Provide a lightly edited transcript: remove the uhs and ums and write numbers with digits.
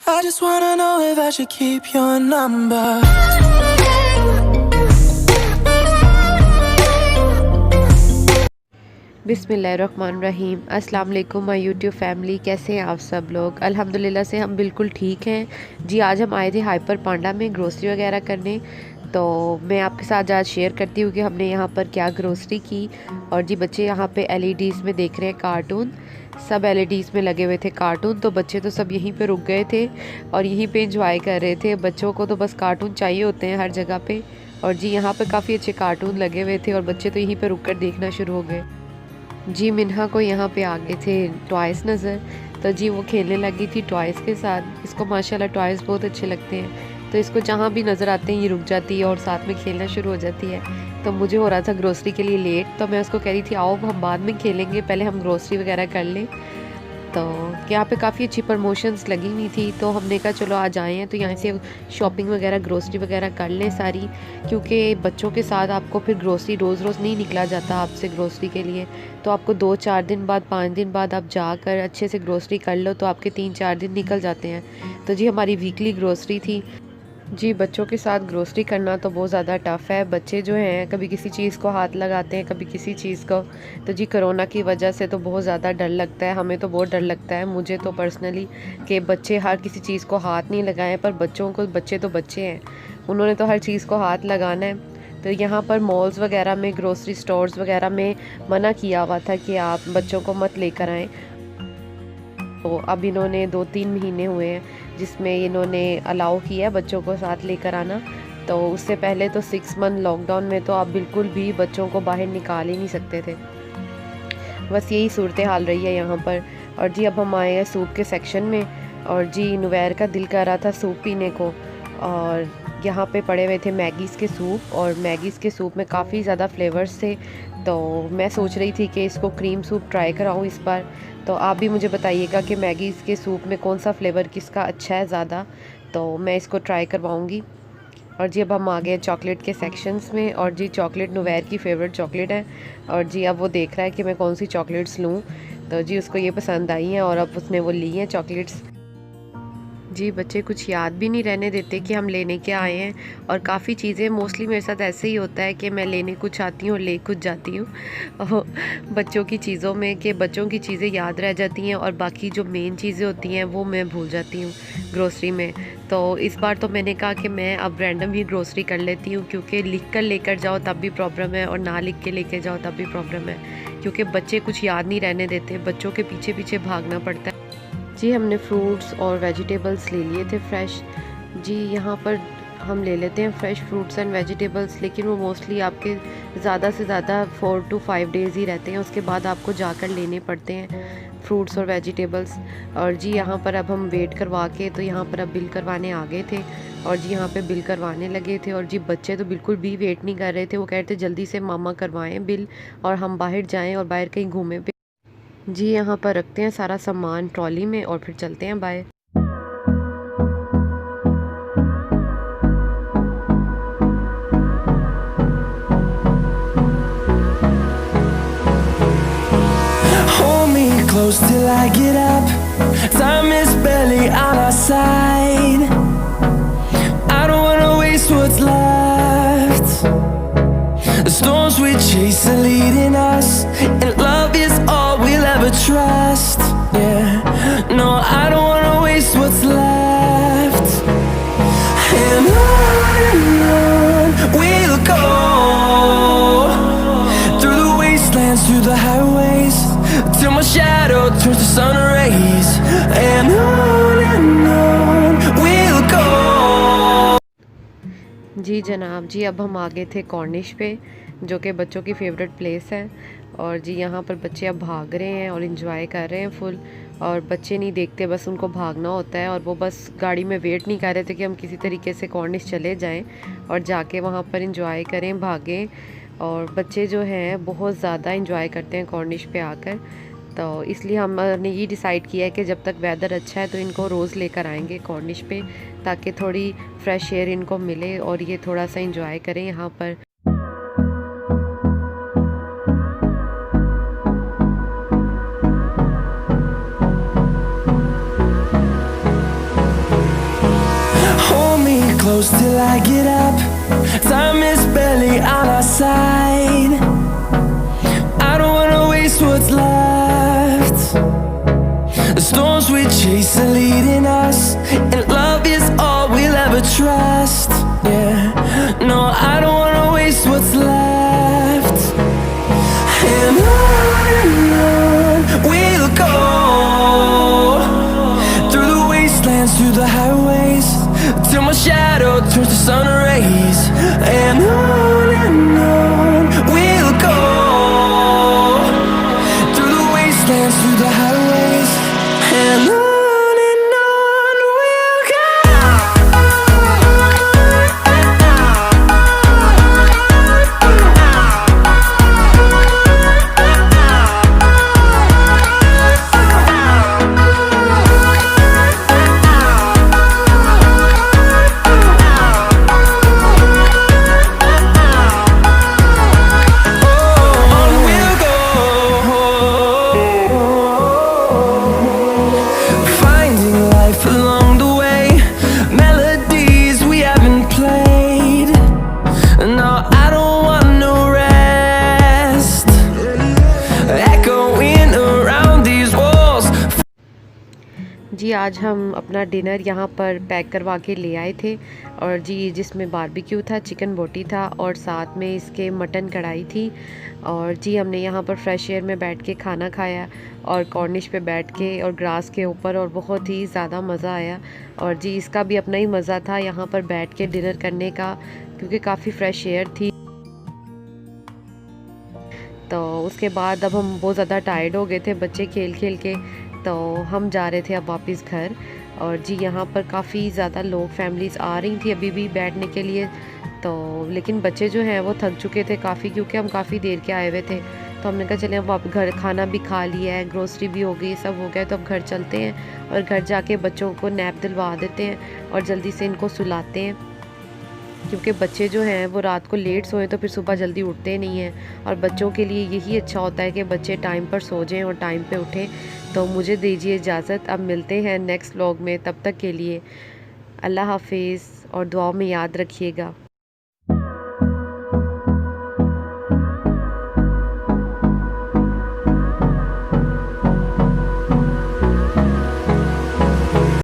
I just wanna know if I should keep your number. बिस्मिल्लाहिर्रहमानिर्रहीम। अस्सलाम वालेकुम my YouTube family, कैसे हैं आप सब लोग। अल्हम्दुलिल्लाह से हम बिल्कुल ठीक हैं जी। आज हम आए थे हाइपर पांडा में ग्रोसरी वगैरह करने, तो मैं आपके साथ आज शेयर करती हूँ कि हमने यहाँ पर क्या ग्रोसरी की। और जी बच्चे यहाँ पे एलईडीज़ में देख रहे हैं कार्टून, सब एलईडीज़ में लगे हुए थे कार्टून, तो बच्चे तो सब यहीं पे रुक गए थे और यहीं पे इंजॉय कर रहे थे। बच्चों को तो बस कार्टून चाहिए होते हैं हर जगह पे। और जी यहाँ पे काफ़ी अच्छे कार्टून लगे हुए थे और बच्चे तो यहीं पे रुक कर देखना शुरू हो गए। जी मिन्हा को यहाँ पे आगे थे टॉयज़ नज़र, तो जी वो खेलने लगी थी टॉयज़ के साथ। इसको माशाल्लाह टॉयज़ बहुत अच्छे लगते हैं, तो इसको जहाँ भी नज़र आते हैं ये रुक जाती है और साथ में खेलना शुरू हो जाती है। तो मुझे हो रहा था ग्रोसरी के लिए लेट, तो मैं उसको कह रही थी आओ हम बाद में खेलेंगे, पहले हम ग्रोसरी वगैरह कर लें। तो यहाँ पे काफ़ी अच्छी प्रमोशंस लगी हुई थी, तो हमने कहा चलो आज आए हैं तो यहाँ से शॉपिंग वगैरह ग्रोसरी वगैरह कर लें सारी, क्योंकि बच्चों के साथ आपको फिर ग्रोसरी रोज़ रोज़ नहीं निकला जाता आपसे ग्रोसरी के लिए। तो आपको 2-4 दिन बाद 5 दिन बाद आप जाकर अच्छे से ग्रोसरी कर लो तो आपके 3-4 दिन निकल जाते हैं। तो जी हमारी वीकली ग्रोसरी थी। जी बच्चों के साथ ग्रोसरी करना तो बहुत ज़्यादा टफ़ है। बच्चे जो हैं कभी किसी चीज़ को हाथ लगाते हैं, कभी किसी चीज़ को। तो जी कोरोना की वजह से तो बहुत ज़्यादा डर लगता है, हमें तो बहुत डर लगता है मुझे तो पर्सनली, कि बच्चे हर किसी चीज़ को हाथ नहीं लगाएं। पर बच्चों को, बच्चे तो बच्चे हैं, उन्होंने तो हर चीज़ को हाथ लगाना है। तो यहाँ पर मॉल्स वगैरह में, ग्रोसरी स्टोर्स वगैरह में मना किया हुआ था कि आप बच्चों को मत लेकर आएँ। तो अब इन्होंने 2-3 महीने हुए हैं जिसमें इन्होंने अलाउ किया है बच्चों को साथ लेकर आना। तो उससे पहले तो 6 मंथ लॉकडाउन में तो आप बिल्कुल भी बच्चों को बाहर निकाल ही नहीं सकते थे। बस यही सूरत हाल रही है यहाँ पर। और जी अब हम आए हैं सूप के सेक्शन में, और जी नुवैर का दिल कर रहा था सूप पीने को। और यहाँ पे पड़े हुए थे मैगीज़ के सूप, और मैगीज़ के सूप में काफ़ी ज़्यादा फ्लेवर्स थे। तो मैं सोच रही थी कि इसको क्रीम सूप ट्राई कराऊँ इस बार। तो आप भी मुझे बताइएगा कि मैगीज़ के सूप में कौन सा फ्लेवर किसका अच्छा है ज़्यादा, तो मैं इसको ट्राई करवाऊँगी। और जी अब हम आ गए चॉकलेट के सेक्शंस में, और जी चॉकलेट नुवैर की फ़ेवरेट चॉकलेट है। और जी अब वो देख रहा है कि मैं कौन सी चॉकलेट्स लूँ, तो जी उसको ये पसंद आई हैं और अब उसने वो ली हैं चॉकलेट्स। जी बच्चे कुछ याद भी नहीं रहने देते कि हम लेने क्या आए हैं, और काफ़ी चीज़ें मोस्टली मेरे साथ ऐसे ही होता है कि मैं लेने कुछ आती हूँ और ले कुछ जाती हूँ बच्चों की चीज़ों में, कि बच्चों की चीज़ें याद रह जाती हैं और बाकी जो मेन चीज़ें होती हैं वो मैं भूल जाती हूँ ग्रोसरी में। तो इस बार तो मैंने कहा कि मैं अब रैंडम ही ग्रोसरी कर लेती हूँ, क्योंकि लिख कर लेकर जाओ तब भी प्रॉब्लम है और ना लिख के लेके जाओ तब भी प्रॉब्लम है, क्योंकि बच्चे कुछ याद नहीं रहने देते, बच्चों के पीछे पीछे भागना पड़ता है। जी हमने फ्रूट्स और वेजिटेबल्स ले लिए थे फ्रेश। जी यहाँ पर हम ले लेते हैं फ्रेश फ्रूट्स एंड वेजिटेबल्स, लेकिन वो मोस्टली आपके ज़्यादा से ज़्यादा 4 to 5 डेज़ ही रहते हैं, उसके बाद आपको जाकर लेने पड़ते हैं फ्रूट्स और वेजिटेबल्स। और जी यहाँ पर अब हम वेट करवा के, तो यहाँ पर अब बिल करवाने आ गए थे, और जी यहाँ पे बिल करवाने लगे थे। और जी बच्चे तो बिल्कुल भी वेट नहीं कर रहे थे, वो कह रहे थे जल्दी से मामा करवाएं बिल और हम बाहर जाएं और बाहर कहीं घूमें। जी यहाँ पर रखते हैं सारा सामान ट्रॉली में और फिर चलते हैं bye. Hold me close till I get up. Time is barely on our side. I don't wanna waste what's left. The storms we chase are leading us, and love is all we'll ever trust. Yeah, no, I don't wanna waste what's left. And on we'll go, through the wastelands, through the highways, till my shadow turns to sun rays. And on we'll go. जी जनाब, जी अब हम आ गए थे Cornish पे, जो कि बच्चों की फ़ेवरेट प्लेस है। और जी यहाँ पर बच्चे अब भाग रहे हैं और इन्जॉय कर रहे हैं फुल। और बच्चे नहीं देखते, बस उनको भागना होता है, और वो बस गाड़ी में वेट नहीं कर रहे थे कि हम किसी तरीके से कॉर्निश चले जाएं और जाके वहाँ पर इन्जॉय करें, भागें। और बच्चे जो हैं बहुत ज़्यादा इन्जॉय करते हैं कॉर्निश पे आकर। तो इसलिए हमने ये डिसाइड किया है कि जब तक वेदर अच्छा है तो इनको रोज़ लेकर आएंगे कॉर्निश पे, ताकि थोड़ी फ्रेश एयर इनको मिले और ये थोड़ा सा इंजॉय करें यहाँ पर। close till I get up. Time is barely on our side. I don't wanna waste what's left. The storms we chase are leading us, and love is all we'll ever trust. Yeah, no, I don't wanna waste what's left. And on we'll go, through the wastelands, through the highways, till my shadow turns to sun rays. And on we'll go, through the wastelands, through the highways, and on we'll go. On we'll go, finding life along the way, melodies we haven't played. No, I don't want no rest, echoing around these walls. जी आज हम अपना dinner यहाँ पर pack करवा के ले आए थे, और जी जिसमें बारबेक्यू था, चिकन बोटी था, और साथ में इसके मटन कढ़ाई थी। और जी हमने यहाँ पर फ्रेश एयर में बैठ के खाना खाया, और कॉर्निश पे बैठ के और ग्रास के ऊपर, और बहुत ही ज़्यादा मज़ा आया। और जी इसका भी अपना ही मज़ा था यहाँ पर बैठ के डिनर करने का, क्योंकि काफ़ी फ्रेश एयर थी। तो उसके बाद अब हम बहुत ज़्यादा टायर्ड हो गए थे बच्चे खेल खेल के, तो हम जा रहे थे अब वापस घर। और जी यहाँ पर काफ़ी ज़्यादा लोग, फैमिलीज़ आ रही थी अभी भी बैठने के लिए, तो लेकिन बच्चे जो हैं वो थक चुके थे काफ़ी, क्योंकि हम काफ़ी देर के आए हुए थे। तो हमने कहा चले अब आप घर, खाना भी खा लिया है, ग्रोसरी भी हो गई, सब हो गया, तो अब घर चलते हैं और घर जाके बच्चों को नैप दिलवा देते हैं और जल्दी से इनको सुलाते हैं, क्योंकि बच्चे जो हैं वो रात को लेट सोए तो फिर सुबह जल्दी उठते नहीं हैं। और बच्चों के लिए यही अच्छा होता है कि बच्चे टाइम पर सो जाएं और टाइम पे उठें। तो मुझे दीजिए इजाज़त, अब मिलते हैं नेक्स्ट व्लॉग में, तब तक के लिए अल्लाह हाफिज़, और दुआओं में याद रखिएगा।